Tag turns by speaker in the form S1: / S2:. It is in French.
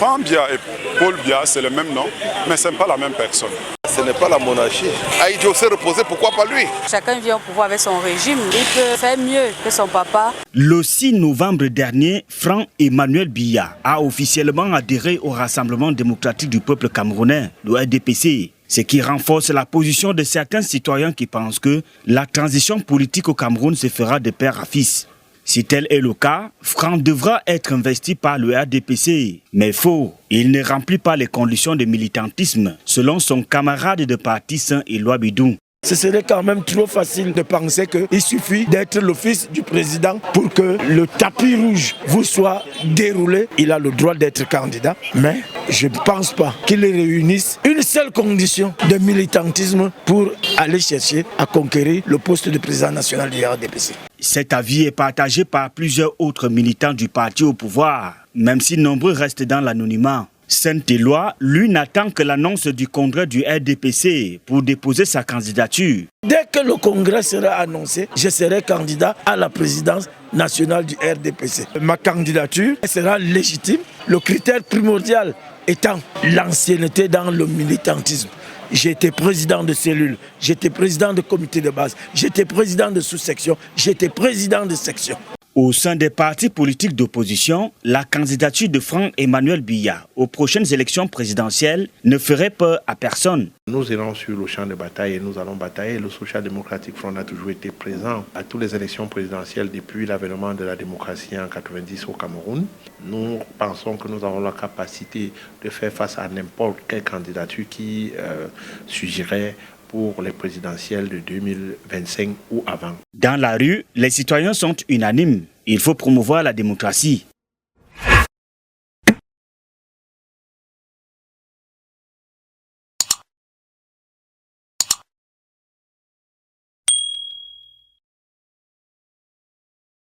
S1: Franck Biya et Paul Biya, c'est le même nom, mais ce n'est pas la même personne.
S2: Ce n'est pas la monarchie. Aïdjo s'est reposé, pourquoi pas lui?
S3: Chacun vient au pouvoir avec son régime. Il peut faire mieux que son papa.
S4: Le 6 novembre dernier, Franck Emmanuel Biya a officiellement adhéré au Rassemblement démocratique du peuple camerounais, le RDPC. Ce qui renforce la position de certains citoyens qui pensent que la transition politique au Cameroun se fera de père à fils. Si tel est le cas, Franck devra être investi par le RDPC. Mais faux, il ne remplit pas les conditions de militantisme, selon son camarade de parti Saint-Éloi Bidou.
S5: Ce serait quand même trop facile de penser qu'il suffit d'être le fils du président pour que le tapis rouge vous soit déroulé. Il a le droit d'être candidat, mais je ne pense pas qu'il réunisse une seule condition de militantisme pour aller chercher à conquérir le poste de président national du RDPC.
S4: Cet avis est partagé par plusieurs autres militants du parti au pouvoir, même si nombreux restent dans l'anonymat. Saint-Éloi, lui, n'attend que l'annonce du congrès du RDPC pour déposer sa candidature.
S5: Dès que le congrès sera annoncé, je serai candidat à la présidence nationale du RDPC. Ma candidature sera légitime, le critère primordial étant l'ancienneté dans le militantisme. J'étais président de cellule, j'étais président de comité de base, j'étais président de sous-section, j'étais président de section.
S4: Au sein des partis politiques d'opposition, la candidature de Franck Emmanuel Biya aux prochaines élections présidentielles ne ferait peur à personne.
S6: Nous irons sur le champ de bataille et nous allons batailler. Le Social Democratic Front a toujours été présent à toutes les élections présidentielles depuis l'avènement de la démocratie en 90 au Cameroun. Nous pensons que nous avons la capacité de faire face à n'importe quelle candidature qui surgirait pour les présidentielles de 2025 ou avant.
S4: Dans la rue, les citoyens sont unanimes. Il faut promouvoir la démocratie.